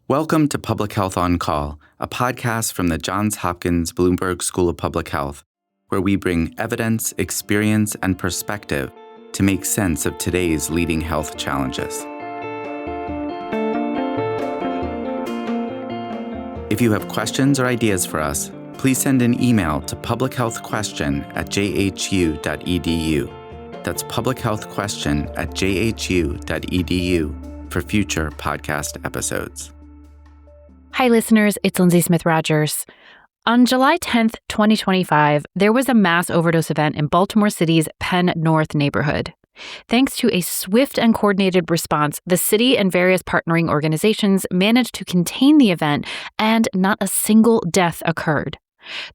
Welcome to Public Health on Call, a podcast from the Johns Hopkins Bloomberg School of Public Health, where we bring evidence, experience, and perspective to make sense of today's leading health challenges. If you have questions or ideas for us, please send an email to publichealthquestion@jhu.edu. That's publichealthquestion@jhu.edu for future podcast episodes. Hi, listeners. It's Lindsay Smith Rogers. On July 10th, 2025, there was a mass overdose event in Baltimore City's Penn North neighborhood. Thanks to a swift and coordinated response, the city and various partnering organizations managed to contain the event, and not a single death occurred.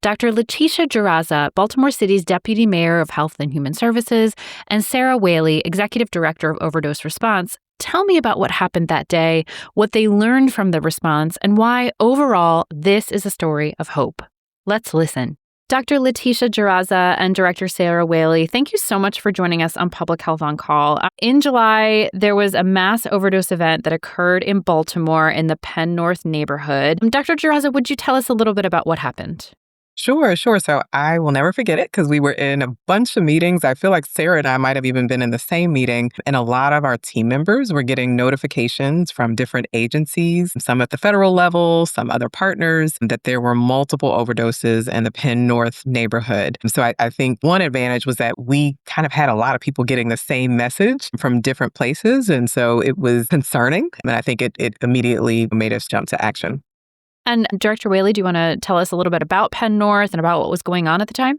Dr. Letitia Dzirasa, Baltimore City's Deputy Mayor of Health and Human Services, and Sara Whaley, Executive Director of Overdose Response, tell me about what happened that day, what they learned from the response, and why, overall, this is a story of hope. Let's listen. Dr. Letitia Dzirasa and Director Sara Whaley, thank you so much for joining us on Public Health on Call. In July, there was a mass overdose event that occurred in Baltimore in the Penn North neighborhood. Dr. Dzirasa, would you tell us a little bit about what happened? Sure. So I will never forget it because we were in a bunch of meetings. I feel like Sara and I might have even been in the same meeting. And a lot of our team members were getting notifications from different agencies, some at the federal level, some other partners, that there were multiple overdoses in the Penn North neighborhood. So I think one advantage was that we kind of had a lot of people getting the same message from different places. And so it was concerning. And I think it immediately made us jump to action. And Director Whaley, do you want to tell us a little bit about Penn North and about what was going on at the time?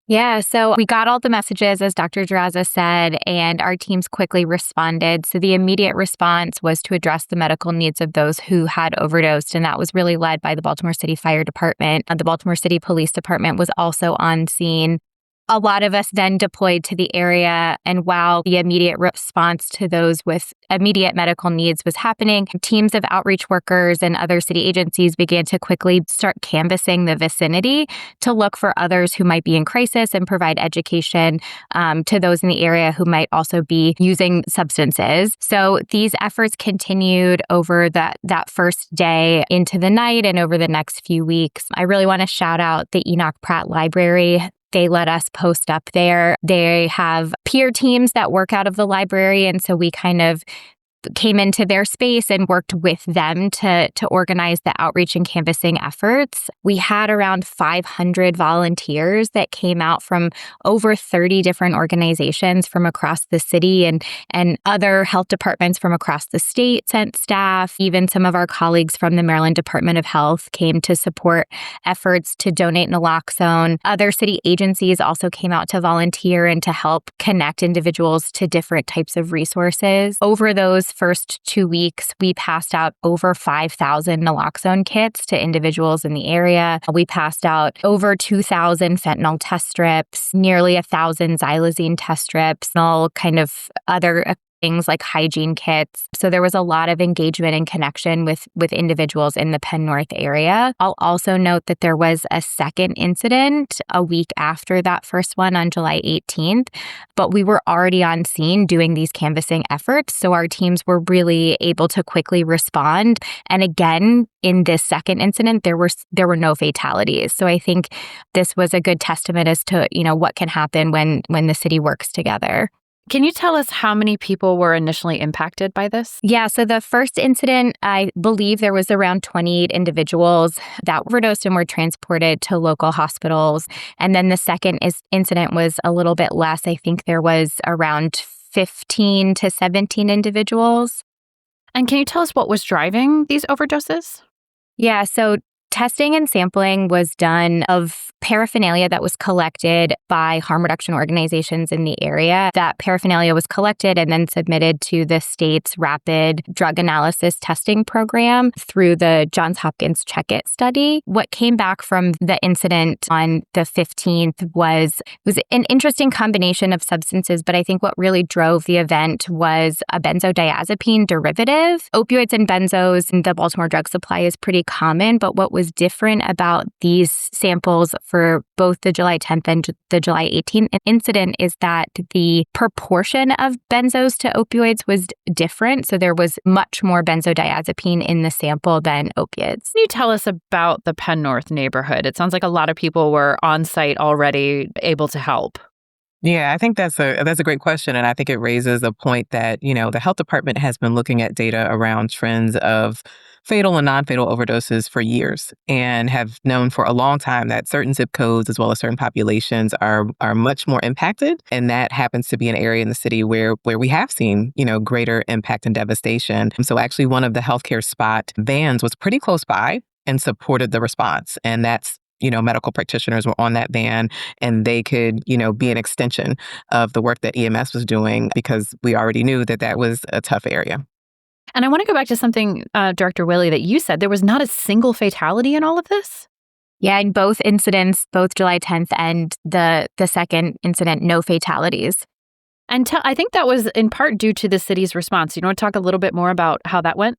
Yeah, so we got all the messages, as Dr. Dzirasa said, and our teams quickly responded. So the immediate response was to address the medical needs of those who had overdosed, and that was really led by the Baltimore City Fire Department. The Baltimore City Police Department was also on scene. A lot of us then deployed to the area, and while the immediate response to those with immediate medical needs was happening, teams of outreach workers and other city agencies began to quickly start canvassing the vicinity to look for others who might be in crisis and provide education to those in the area who might also be using substances. So these efforts continued over that first day into the night and over the next few weeks. I really want to shout out the Enoch Pratt Library. They let us post up there. They have peer teams that work out of the library. And so we kind of came into their space and worked with them to organize the outreach and canvassing efforts. We had around 500 volunteers that came out from over 30 different organizations from across the city, and other health departments from across the state sent staff. Even some of our colleagues from the Maryland Department of Health came to support efforts to donate naloxone. Other city agencies also came out to volunteer and to help connect individuals to different types of resources. Over those first 2 weeks, we passed out over 5,000 naloxone kits to individuals in the area. We passed out over 2,000 fentanyl test strips, nearly 1,000 xylazine test strips, and all kind of other things like hygiene kits. So there was a lot of engagement and connection with individuals in the Penn North area. I'll also note that there was a second incident a week after that first one on July 18th, but we were already on scene doing these canvassing efforts. So our teams were really able to quickly respond. And again, in this second incident, there were no fatalities. So I think this was a good testament as to, what can happen when the city works together. Can you tell us how many people were initially impacted by this? Yeah, so the first incident, I believe there was around 28 individuals that overdosed and were transported to local hospitals. And then the second incident was a little bit less. I think there was around 15 to 17 individuals. And can you tell us what was driving these overdoses? Yeah, so testing and sampling was done of paraphernalia that was collected by harm reduction organizations in the area. That paraphernalia was collected and then submitted to the state's rapid drug analysis testing program through the Johns Hopkins Check It study. What came back from the incident on the 15th was an interesting combination of substances, but I think what really drove the event was a benzodiazepine derivative. Opioids and benzos in the Baltimore drug supply is pretty common, but what was was different about these samples for both the July 10th and the July 18th incident is that the proportion of benzos to opioids was different. So there was much more benzodiazepine in the sample than opiates. Can you tell us about the Penn North neighborhood? It sounds like a lot of people were on site already able to help. Yeah, I think that's a great question. And I think it raises a point that, the health department has been looking at data around trends of fatal and non-fatal overdoses for years and have known for a long time that certain zip codes as well as certain populations are much more impacted. And that happens to be an area in the city where we have seen, greater impact and devastation. And so actually one of the healthcare spot vans was pretty close by and supported the response. And that's medical practitioners were on that van and they could, be an extension of the work that EMS was doing because we already knew that that was a tough area. And I want to go back to something, Director Whaley, that you said. There was not a single fatality in all of this? Yeah, in both incidents, both July 10th and the second incident, no fatalities. And I think that was in part due to the city's response. You want to talk a little bit more about how that went?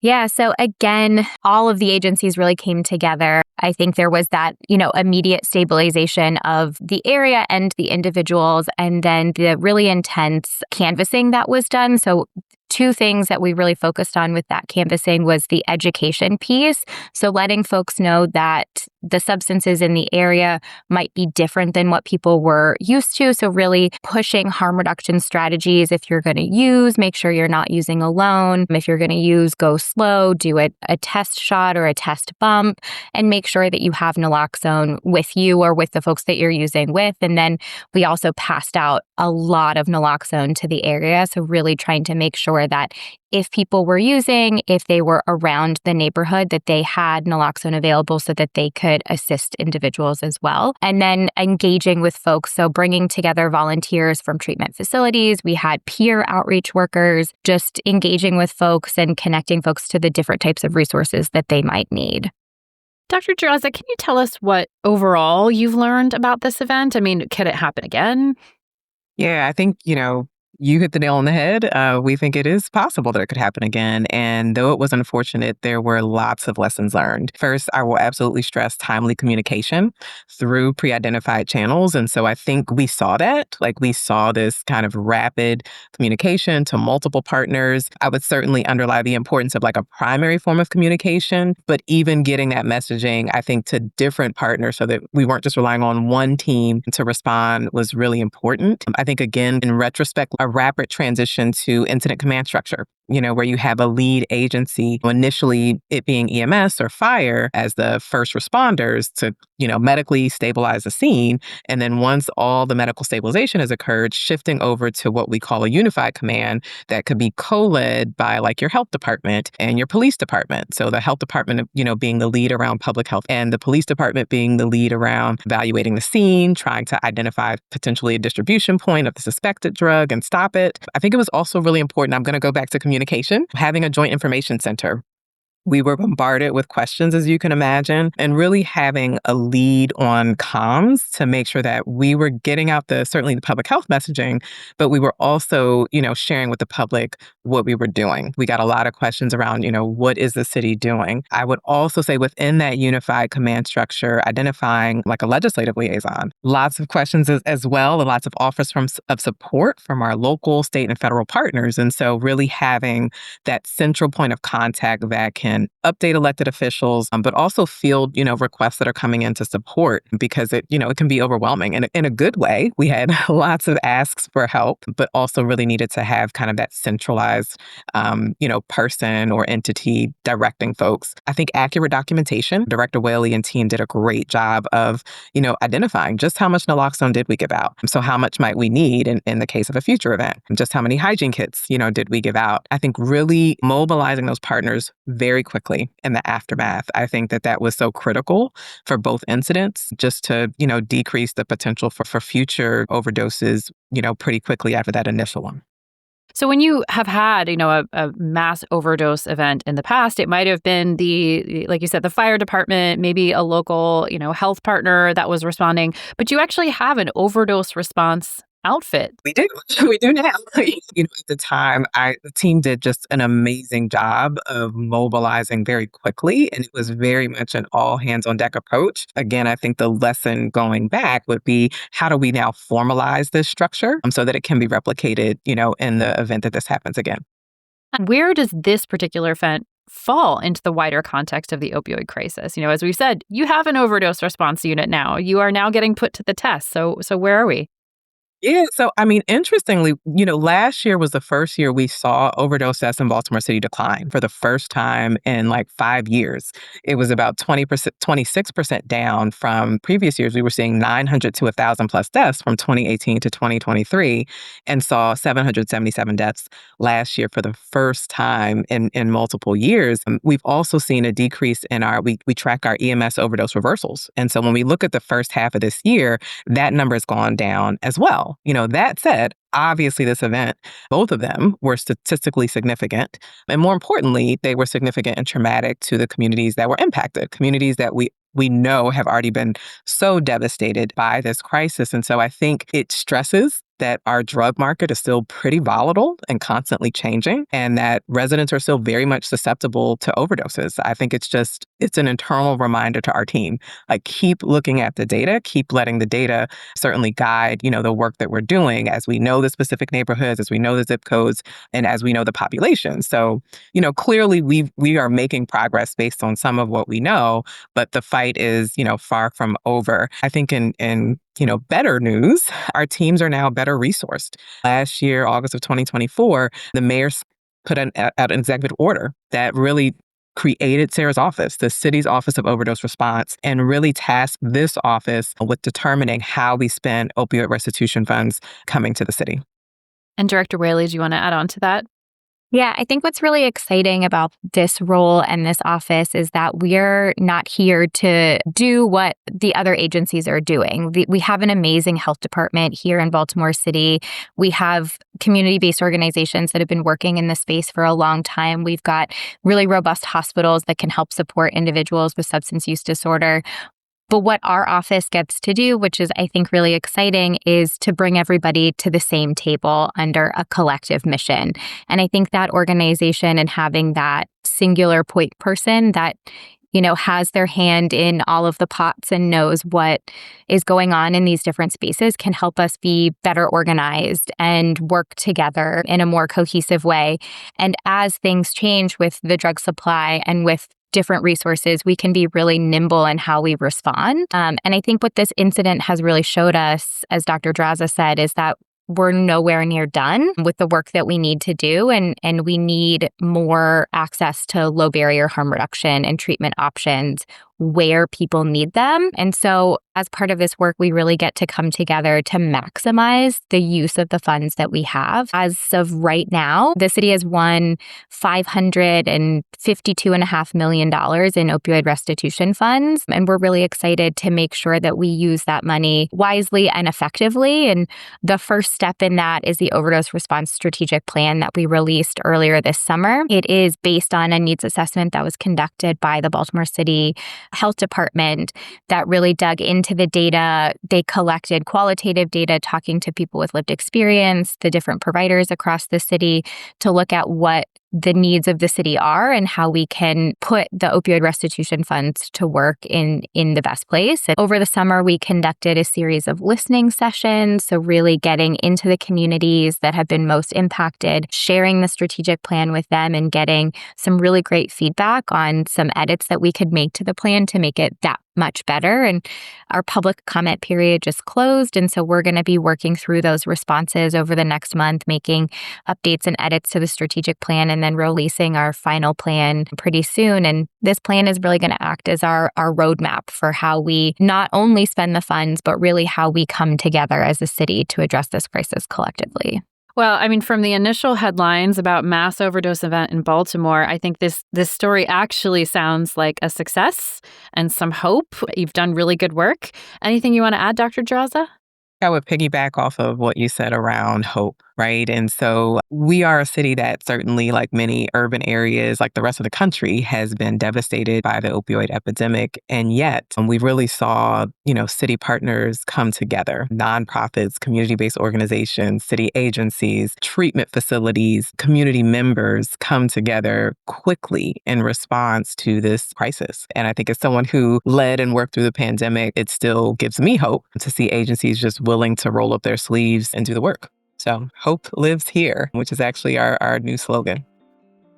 Yeah, so again, all of the agencies really came together. I think there was that, immediate stabilization of the area and the individuals, and then the really intense canvassing that was done. So two things that we really focused on with that canvassing was the education piece. So letting folks know that the substances in the area might be different than what people were used to. So really pushing harm reduction strategies. If you're going to use, make sure you're not using alone. If you're going to use, go slow, do a test shot or a test bump, and make sure that you have naloxone with you or with the folks that you're using with. And then we also passed out a lot of naloxone to the area. So really trying to make sure that if people were using, if they were around the neighborhood, that they had naloxone available so that they could assist individuals as well. And then engaging with folks. So bringing together volunteers from treatment facilities. We had peer outreach workers, just engaging with folks and connecting folks to the different types of resources that they might need. Dr. Dzirasa, can you tell us what overall you've learned about this event? I mean, could it happen again? Yeah, I think, you hit the nail on the head. We think it is possible that it could happen again. And though it was unfortunate, there were lots of lessons learned. First, I will absolutely stress timely communication through pre-identified channels. And so I think we saw that. We saw this kind of rapid communication to multiple partners. I would certainly underline the importance of a primary form of communication, but even getting that messaging, I think, to different partners so that we weren't just relying on one team to respond was really important. I think, again, in retrospect, a rapid transition to incident command structure, where you have a lead agency, initially it being EMS or fire as the first responders to, medically stabilize the scene. And then once all the medical stabilization has occurred, shifting over to what we call a unified command that could be co-led by your health department and your police department. So the health department, being the lead around public health and the police department being the lead around evaluating the scene, trying to identify potentially a distribution point of the suspected drug and stop it. I think it was also really important. I'm going to go back to communication, having a joint information center. We were bombarded with questions, as you can imagine, and really having a lead on comms to make sure that we were getting out certainly the public health messaging, but we were also, sharing with the public what we were doing. We got a lot of questions around, what is the city doing? I would also say within that unified command structure, identifying a legislative liaison. Lots of questions as well, and lots of offers of support from our local, state, and federal partners. And so really having that central point of contact that can update elected officials, but also field, requests that are coming in to support because it can be overwhelming in a good way. We had lots of asks for help, but also really needed to have kind of that centralized, person or entity directing folks. I think accurate documentation, Director Whaley and team did a great job of, identifying just how much naloxone did we give out. So how much might we need in the case of a future event? Just how many hygiene kits, did we give out? I think really mobilizing those partners very quickly in the aftermath. I think that was so critical for both incidents, just to, decrease the potential for future overdoses, pretty quickly after that initial one. So when you have had, a mass overdose event in the past, it might have been like you said, the fire department, maybe a local, health partner that was responding, but you actually have an overdose response outfit. We do. We do now. At the time, the team did just an amazing job of mobilizing very quickly, and it was very much an all hands on deck approach. Again, I think the lesson going back would be, how do we now formalize this structure so that it can be replicated, in the event that this happens again? Where does this particular event fall into the wider context of the opioid crisis? As we've said, you have an overdose response unit now. You are now getting put to the test. So where are we? Yeah. So, interestingly, last year was the first year we saw overdose deaths in Baltimore City decline for the first time in like 5 years. It was about 20%, 26% down from previous years. We were seeing 900 to 1,000 plus deaths from 2018 to 2023, and saw 777 deaths last year for the first time in multiple years. We've also seen a decrease in we track our EMS overdose reversals. And so when we look at the first half of this year, that number has gone down as well. That said, obviously this event, both of them were statistically significant. And more importantly, they were significant and traumatic to the communities that were impacted, communities that we know have already been so devastated by this crisis. And so I think it stresses that our drug market is still pretty volatile and constantly changing, and that residents are still very much susceptible to overdoses. I think it's an internal reminder to our team, like, keep looking at the data, keep letting the data certainly guide, the work that we're doing as we know the specific neighborhoods, as we know the zip codes, and as we know the population. So, clearly we are making progress based on some of what we know, but the fight is, far from over. I think in better news, our teams are now better resourced. Last year, August of 2024, the mayor put out an executive order that really created Sara's office, the city's Office of Overdose Response, and really tasked this office with determining how we spend opioid restitution funds coming to the city. And Director Whaley, do you want to add on to that? Yeah, I think what's really exciting about this role and this office is that we're not here to do what the other agencies are doing. We have an amazing health department here in Baltimore City. We have community-based organizations that have been working in this space for a long time. We've got really robust hospitals that can help support individuals with substance use disorder. But what our office gets to do, which is, I think, really exciting, is to bring everybody to the same table under a collective mission. And I think that organization and having that singular point person that, has their hand in all of the pots and knows what is going on in these different spaces can help us be better organized and work together in a more cohesive way. And as things change with the drug supply and with different resources, we can be really nimble in how we respond. And I think what this incident has really showed us, as Dr. Dzirasa said, is that we're nowhere near done with the work that we need to do. And we need more access to low barrier harm reduction and treatment options where people need them. And so as part of this work, we really get to come together to maximize the use of the funds that we have. As of right now, the city has won $552.5 million in opioid restitution funds. And we're really excited to make sure that we use that money wisely and effectively. And the first step in that is the Overdose Response Strategic Plan that we released earlier this summer. It is based on a needs assessment that was conducted by the Baltimore City Health Department that really dug into the data. They collected qualitative data, talking to people with lived experience, the different providers across the city, to look at what the needs of the city are and how we can put the opioid restitution funds to work in the best place. And over the summer, we conducted a series of listening sessions, so really getting into the communities that have been most impacted, sharing the strategic plan with them, and getting some really great feedback on some edits that we could make to the plan to make it that much better. And our public comment period just closed. And so we're going to be working through those responses over the next month, making updates and edits to the strategic plan, and then releasing our final plan pretty soon. And this plan is really going to act as our roadmap for how we not only spend the funds, but really how we come together as a city to address this crisis collectively. Well, I mean, from the initial headlines about mass overdose event in Baltimore, I think this story actually sounds like a success and some hope. You've done really good work. Anything you want to add, Dr. Dzirasa? I would piggyback off of what you said around hope, right? And so we are a city that certainly, like many urban areas, like the rest of the country, has been devastated by the opioid epidemic. And yet we really saw, city partners come together, nonprofits, community-based organizations, city agencies, treatment facilities, community members come together quickly in response to this crisis. And I think as someone who led and worked through the pandemic, it still gives me hope to see agencies just willing to roll up their sleeves and do the work. So hope lives here, which is actually our new slogan.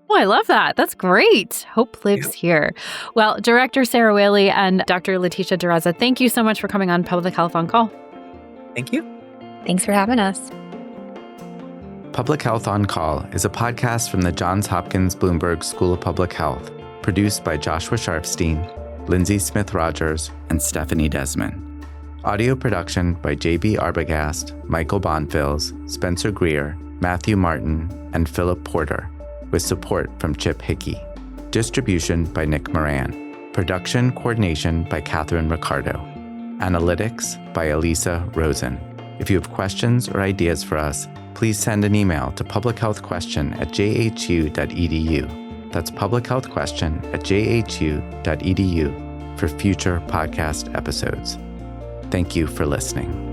Oh, I love that. That's great. Hope lives here. Well, Director Sara Whaley and Dr. Letitia Dzirasa, thank you so much for coming on Public Health on Call. Thank you. Thanks for having us. Public Health on Call is a podcast from the Johns Hopkins Bloomberg School of Public Health, produced by Joshua Sharfstein, Lindsay Smith Rogers, and Stephanie Desmond. Audio production by J.B. Arbogast, Michael Bonfils, Spencer Greer, Matthew Martin, and Philip Porter, with support from Chip Hickey. Distribution by Nick Moran. Production coordination by Catherine Ricardo. Analytics by Elisa Rosen. If you have questions or ideas for us, please send an email to publichealthquestion@jhu.edu. That's publichealthquestion@jhu.edu for future podcast episodes. Thank you for listening.